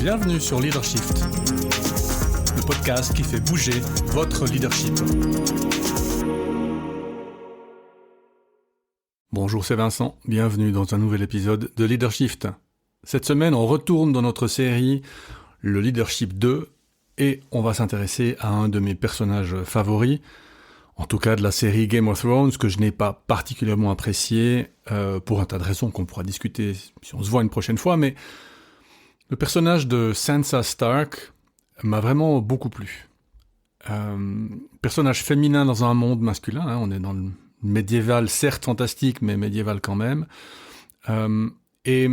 Bienvenue sur Leadershift, le podcast qui fait bouger votre leadership. Bonjour, c'est Vincent. Bienvenue dans un nouvel épisode de Leadershift. Cette semaine, on retourne dans notre série Le Leadership 2 et on va s'intéresser à un de mes personnages favoris, en tout cas de la série Game of Thrones, que je n'ai pas particulièrement apprécié pour un tas de raisons qu'on pourra discuter si on se voit une prochaine fois, mais le personnage de Sansa Stark m'a vraiment beaucoup plu. Personnage féminin dans un monde masculin, hein, on est dans le médiéval, certes fantastique, mais médiéval quand même. Et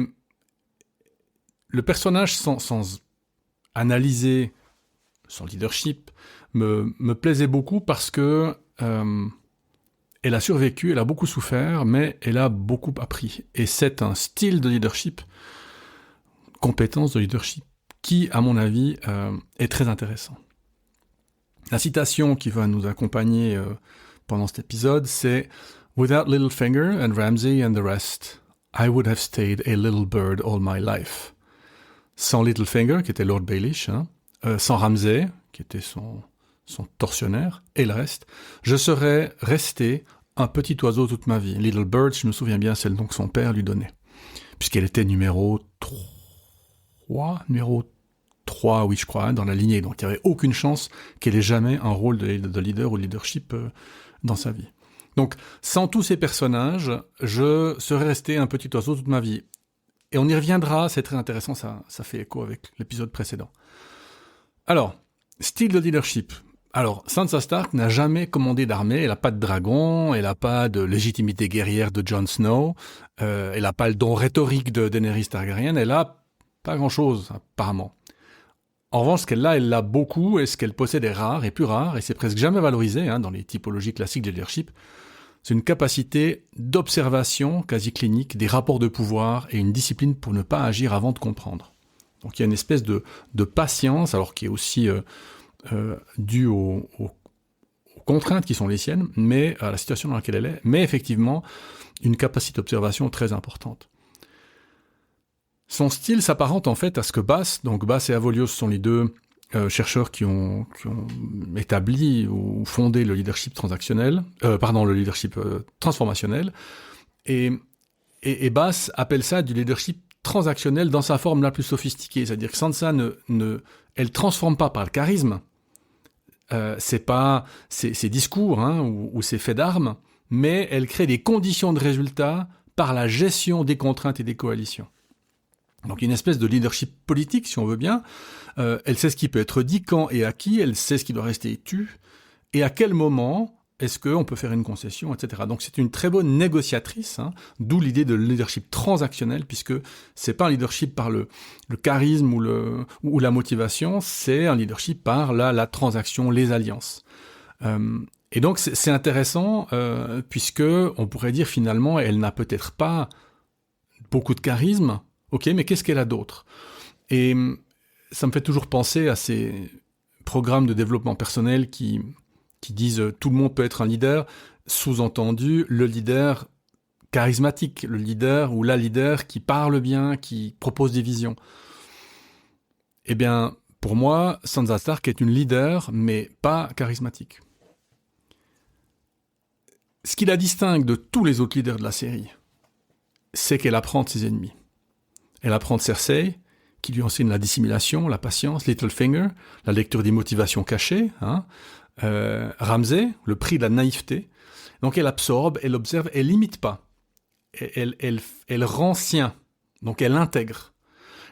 le personnage, sans analyser son leadership, me plaisait beaucoup parce que elle a survécu, elle a beaucoup souffert, mais elle a beaucoup appris. Et c'est un style de leadership, compétence de leadership, qui, à mon avis, est très intéressant. La citation qui va nous accompagner pendant cet épisode, c'est « Without Littlefinger and Ramsay and the rest, I would have stayed a little bird all my life. » Sans Littlefinger, qui était Lord Baelish, sans Ramsay, qui était son tortionnaire, et le reste, je serais resté un petit oiseau toute ma vie. Little Bird, je me souviens bien, c'est le nom que son père lui donnait, puisqu'elle était numéro 3, oui, je crois, dans la lignée. Donc, il n'y avait aucune chance qu'elle ait jamais un rôle de leader ou leadership dans sa vie. Donc, sans tous ces personnages, je serais resté un petit oiseau toute ma vie. Et on y reviendra, c'est très intéressant, ça fait écho avec l'épisode précédent. Alors, style de leadership. Alors, Sansa Stark n'a jamais commandé d'armée, elle n'a pas de dragon, elle n'a pas de légitimité guerrière de Jon Snow, elle n'a pas le don rhétorique de Daenerys Targaryen, elle a pas grand-chose, apparemment. En revanche, ce qu'elle a, elle l'a beaucoup, et ce qu'elle possède est rare, et plus rare, et c'est presque jamais valorisé dans les typologies classiques de leadership. C'est une capacité d'observation quasi clinique des rapports de pouvoir et une discipline pour ne pas agir avant de comprendre. Donc il y a une espèce de patience, alors qui est aussi due aux contraintes qui sont les siennes, mais à la situation dans laquelle elle est, mais effectivement une capacité d'observation très importante. Son style s'apparente en fait à ce que Bass et Avolios sont les deux chercheurs qui ont établi ou fondé le leadership transactionnel, le leadership transformationnel, et Bass appelle ça du leadership transactionnel dans sa forme la plus sophistiquée, c'est-à-dire que Sansa elle transforme pas par le charisme, c'est pas ses discours ou ses faits d'armes, mais elle crée des conditions de résultat par la gestion des contraintes et des coalitions. Donc une espèce de leadership politique, si on veut bien. Elle sait ce qui peut être dit, quand et à qui, elle sait ce qui doit rester tu, et à quel moment est-ce qu'on peut faire une concession, etc. Donc c'est une très bonne négociatrice, d'où l'idée de leadership transactionnel, puisque c'est pas un leadership par le charisme ou la motivation, c'est un leadership par la transaction, les alliances. Et donc c'est intéressant, puisque on pourrait dire finalement, elle n'a peut-être pas beaucoup de charisme. Ok, mais qu'est-ce qu'elle a d'autre ? Et ça me fait toujours penser à ces programmes de développement personnel qui disent tout le monde peut être un leader, sous-entendu le leader charismatique, le leader ou la leader qui parle bien, qui propose des visions. Eh bien, pour moi, Sansa Stark est une leader, mais pas charismatique. Ce qui la distingue de tous les autres leaders de la série, c'est qu'elle apprend de ses ennemis. Elle apprend de Cersei, qui lui enseigne la dissimulation, la patience, Littlefinger, la lecture des motivations cachées, Ramsay, le prix de la naïveté. Donc elle absorbe, elle observe, elle n'imite pas. Elle rend sien, donc elle intègre.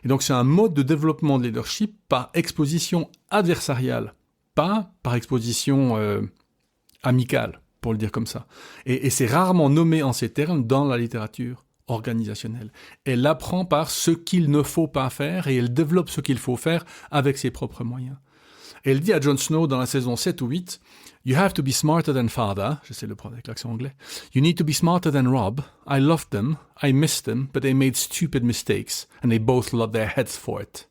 Et donc c'est un mode de développement de leadership par exposition adversariale, pas par exposition amicale, pour le dire comme ça. Et c'est rarement nommé en ces termes dans la littérature organisationnelle. Elle apprend par ce qu'il ne faut pas faire et elle développe ce qu'il faut faire avec ses propres moyens. Elle dit à Jon Snow dans la saison 7 ou 8, « You have to be smarter than father », j'essaie de le prendre avec l'accent anglais, « You need to be smarter than Robb. I loved them, I missed them, but they made stupid mistakes, and they both lost their heads for it. »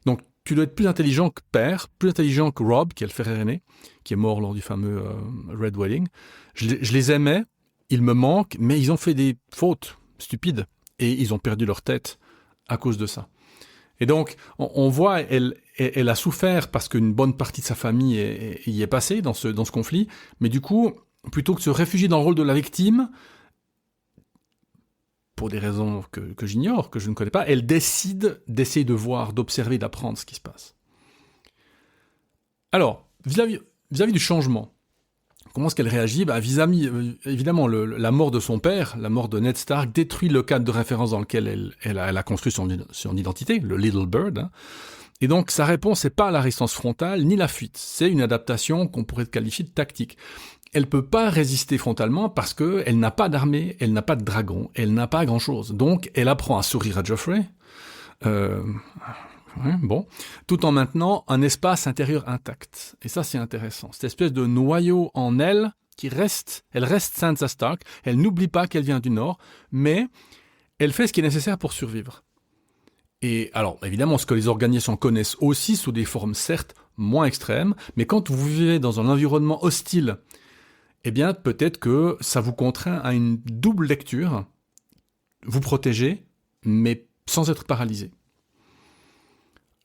Donc, tu dois être plus intelligent que père, plus intelligent que Robb, qui est le frère aîné, qui est mort lors du fameux Red Wedding. Je les aimais, ils me manquent, mais ils ont fait des fautes stupides, et ils ont perdu leur tête à cause de ça. Et donc, on voit, elle a souffert parce qu'une bonne partie de sa famille y est passée dans ce conflit, mais du coup, plutôt que de se réfugier dans le rôle de la victime, pour des raisons que j'ignore, que je ne connais pas, elle décide d'essayer de voir, d'observer, d'apprendre ce qui se passe. Alors, vis-à-vis du changement, comment est-ce qu'elle réagit ? Évidemment, la mort de son père, la mort de Ned Stark, détruit le cadre de référence dans lequel elle a construit son identité, le Little Bird. Hein. Et donc, sa réponse n'est pas la résistance frontale, ni la fuite. C'est une adaptation qu'on pourrait qualifier de tactique. Elle peut pas résister frontalement parce qu'elle n'a pas d'armée, elle n'a pas de dragon, elle n'a pas grand-chose. Donc, elle apprend à sourire à Joffrey, tout en maintenant un espace intérieur intact. Et ça, c'est intéressant. Cette espèce de noyau en elle elle reste Sansa Stark, elle n'oublie pas qu'elle vient du Nord, mais elle fait ce qui est nécessaire pour survivre. Et alors, évidemment, ce que les organisations connaissent aussi sous des formes certes moins extrêmes, mais quand vous vivez dans un environnement hostile, eh bien, peut-être que ça vous contraint à une double lecture, vous protéger, mais sans être paralysé.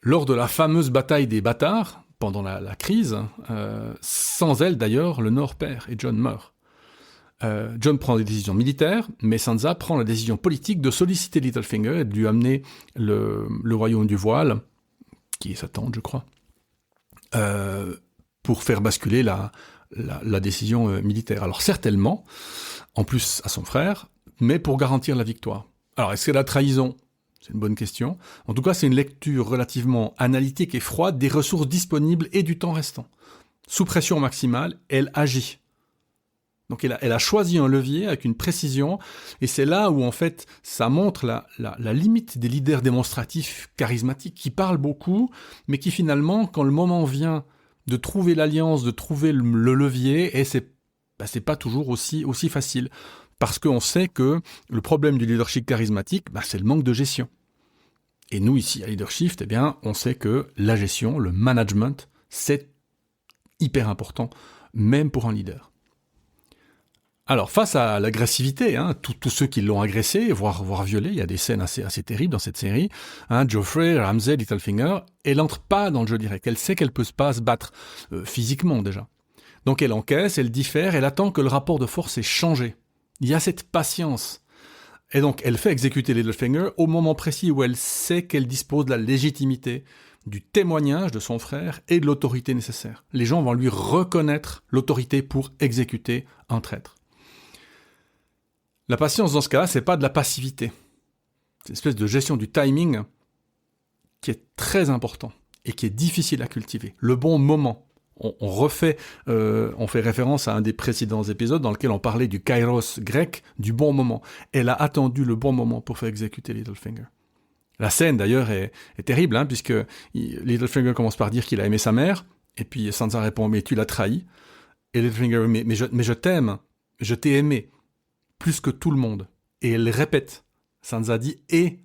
Lors de la fameuse bataille des bâtards, pendant la crise, sans elle d'ailleurs, le Nord perd et Jon meurt. Jon prend des décisions militaires, mais Sansa prend la décision politique de solliciter Littlefinger et de lui amener le royaume du voile, qui est sa tante, je crois, pour faire basculer la décision militaire. Alors certainement, en plus à son frère, mais pour garantir la victoire. Alors est-ce que la trahison ? C'est une bonne question. En tout cas, c'est une lecture relativement analytique et froide des ressources disponibles et du temps restant. Sous pression maximale, elle agit. Donc elle a choisi un levier avec une précision, et c'est là où en fait ça montre la limite des leaders démonstratifs charismatiques qui parlent beaucoup, mais qui finalement, quand le moment vient de trouver l'alliance, de trouver le levier, et c'est pas toujours aussi facile. Parce qu'on sait que le problème du leadership charismatique, c'est le manque de gestion. Et nous, ici, à Leadership, eh bien, on sait que la gestion, le management, c'est hyper important, même pour un leader. Alors, face à l'agressivité, tous ceux qui l'ont agressé, voire violé, il y a des scènes assez terribles dans cette série, Joffrey, Ramsay, Littlefinger, elle n'entre pas dans le jeu direct. Elle sait qu'elle peut pas se battre physiquement déjà. Donc elle encaisse, elle diffère, elle attend que le rapport de force ait changé. Il y a cette patience. Et donc, elle fait exécuter Littlefinger au moment précis où elle sait qu'elle dispose de la légitimité, du témoignage de son frère et de l'autorité nécessaire. Les gens vont lui reconnaître l'autorité pour exécuter un traître. La patience, dans ce cas-là, c'est pas de la passivité. C'est une espèce de gestion du timing qui est très important et qui est difficile à cultiver. Le bon moment. On fait référence à un des précédents épisodes dans lequel on parlait du kairos grec, du bon moment. Elle a attendu le bon moment pour faire exécuter Littlefinger. La scène, d'ailleurs, est terrible, puisque Littlefinger commence par dire qu'il a aimé sa mère, et puis Sansa répond « Mais tu l'as trahi ». Et Littlefinger « Mais je t'aime, je t'ai aimé, plus que tout le monde ». Et elle répète. Sansa dit « Et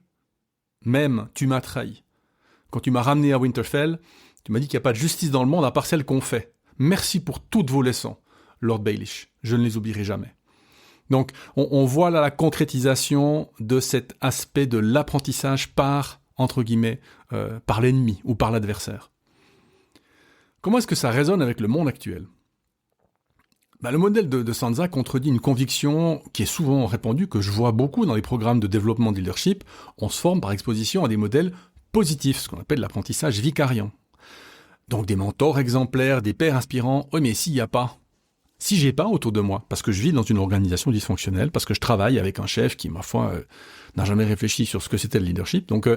même, tu m'as trahi. Quand tu m'as ramené à Winterfell, tu m'as dit qu'il n'y a pas de justice dans le monde à part celle qu'on fait. Merci pour toutes vos leçons, Lord Baelish. Je ne les oublierai jamais. » Donc, on voit là la concrétisation de cet aspect de l'apprentissage par, entre guillemets, par l'ennemi ou par l'adversaire. Comment est-ce que ça résonne avec le monde actuel ? Le modèle de Sansa contredit une conviction qui est souvent répandue, que je vois beaucoup dans les programmes de développement de leadership. On se forme par exposition à des modèles positifs, ce qu'on appelle l'apprentissage vicariant. Donc des mentors exemplaires, des pairs inspirants. Oui, mais s'il n'y a pas, si j'ai pas autour de moi, parce que je vis dans une organisation dysfonctionnelle, parce que je travaille avec un chef qui, ma foi, n'a jamais réfléchi sur ce que c'était le leadership. Donc,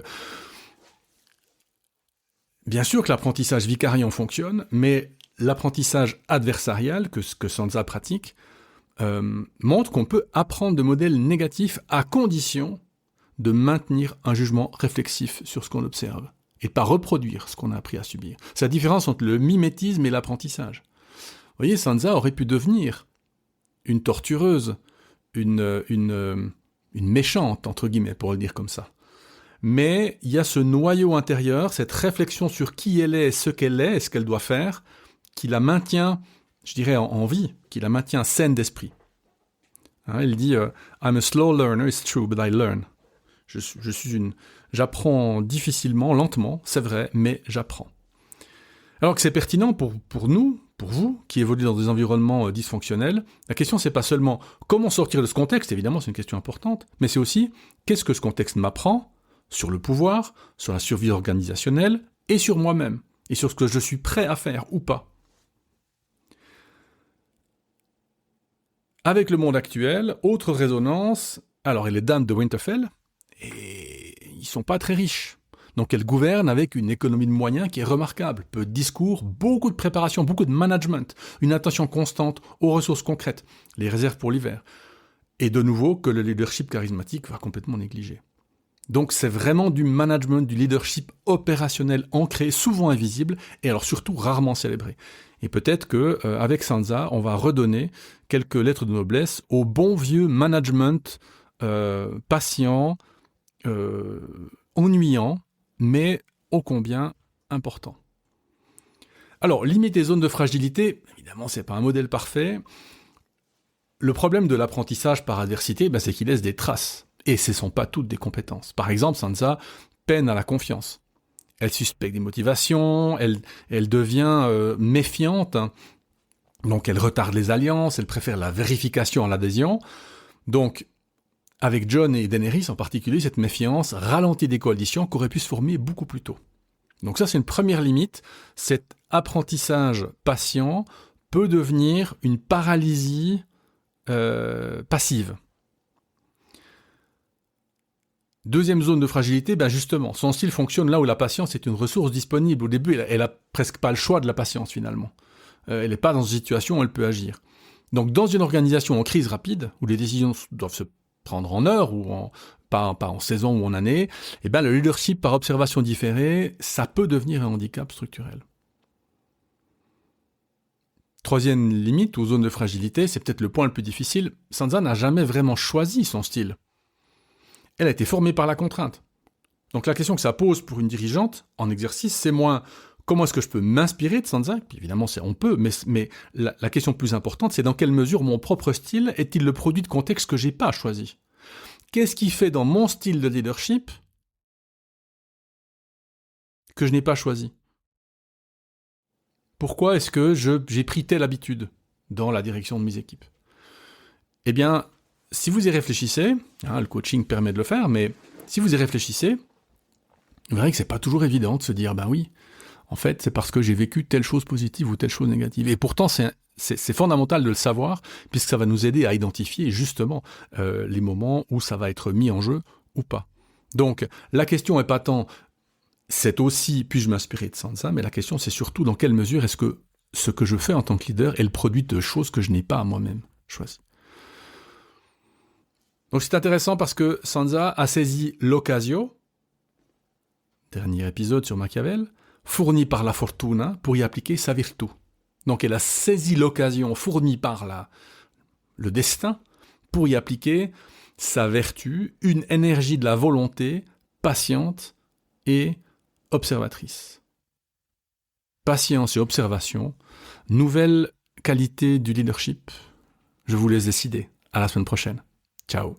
bien sûr que l'apprentissage vicariant fonctionne, mais l'apprentissage adversarial, que Sansa pratique, montre qu'on peut apprendre de modèles négatifs à condition de maintenir un jugement réflexif sur ce qu'on observe et de pas reproduire ce qu'on a appris à subir. C'est la différence entre le mimétisme et l'apprentissage. Vous voyez, Sansa aurait pu devenir une tortureuse, une méchante, entre guillemets, pour le dire comme ça. Mais il y a ce noyau intérieur, cette réflexion sur qui elle est, ce qu'elle est, et ce qu'elle doit faire, qui la maintient, je dirais, en vie, qui la maintient saine d'esprit. Elle dit « I'm a slow learner, it's true, but I learn ». J'apprends difficilement, lentement, c'est vrai, mais j'apprends. Alors que c'est pertinent pour nous, pour vous, qui évoluez dans des environnements dysfonctionnels, la question c'est pas seulement comment sortir de ce contexte, évidemment c'est une question importante, mais c'est aussi qu'est-ce que ce contexte m'apprend sur le pouvoir, sur la survie organisationnelle et sur moi-même, et sur ce que je suis prêt à faire ou pas. Avec le monde actuel, autre résonance, alors les dames de Winterfell, et ils sont pas très riches. Donc elles gouvernent avec une économie de moyens qui est remarquable. Peu de discours, beaucoup de préparation, beaucoup de management, une attention constante aux ressources concrètes, les réserves pour l'hiver. Et de nouveau, que le leadership charismatique va complètement négliger. Donc c'est vraiment du management, du leadership opérationnel ancré, souvent invisible, et alors surtout rarement célébré. Et peut-être qu'avec Sansa, on va redonner quelques lettres de noblesse au bon vieux management patient, ennuyant, mais ô combien important. Alors, limiter les zones de fragilité, évidemment, c'est pas un modèle parfait. Le problème de l'apprentissage par adversité, c'est qu'il laisse des traces. Et ce ne sont pas toutes des compétences. Par exemple, Sansa peine à la confiance. Elle suspecte des motivations, elle devient méfiante, hein. Donc elle retarde les alliances, elle préfère la vérification à l'adhésion. Donc, avec Jon et Daenerys en particulier, cette méfiance ralentit des coalitions qui auraient pu se former beaucoup plus tôt. Donc ça, c'est une première limite. Cet apprentissage patient peut devenir une paralysie passive. Deuxième zone de fragilité, justement, son style fonctionne là où la patience est une ressource disponible. Au début, elle a presque pas le choix de la patience, finalement. Elle n'est pas dans une situation où elle peut agir. Donc, dans une organisation en crise rapide, où les décisions doivent se prendre en heures, ou pas en saison ou en année, le leadership par observation différée, ça peut devenir un handicap structurel. Troisième limite, ou zone de fragilité, c'est peut-être le point le plus difficile, Sansa n'a jamais vraiment choisi son style. Elle a été formée par la contrainte. Donc la question que ça pose pour une dirigeante en exercice, c'est moins comment est-ce que je peux m'inspirer de Sansa, puis évidemment on peut, mais la question plus importante, c'est dans quelle mesure mon propre style est-il le produit de contexte que j'ai pas choisi. Qu'est-ce qui fait dans mon style de leadership que je n'ai pas choisi? Pourquoi est-ce que j'ai pris telle habitude dans la direction de mes équipes? Si vous y réfléchissez, le coaching permet de le faire, mais si vous y réfléchissez, vous verrez que c'est pas toujours évident de se dire, oui, en fait, c'est parce que j'ai vécu telle chose positive ou telle chose négative. Et pourtant, c'est fondamental de le savoir, puisque ça va nous aider à identifier justement les moments où ça va être mis en jeu ou pas. Donc, la question n'est pas tant, c'est aussi, puis-je m'inspirer de Sansa, mais la question, c'est surtout dans quelle mesure est-ce que ce que je fais en tant que leader est le produit de choses que je n'ai pas à moi-même choisies. Donc c'est intéressant parce que Sansa a saisi l'occasio, dernier épisode sur Machiavel, fourni par la fortuna pour y appliquer sa virtu. Donc elle a saisi l'occasion fournie par le destin pour y appliquer sa vertu, une énergie de la volonté patiente et observatrice. Patience et observation, nouvelle qualité du leadership. Je vous laisse décider. À la semaine prochaine. Ciao.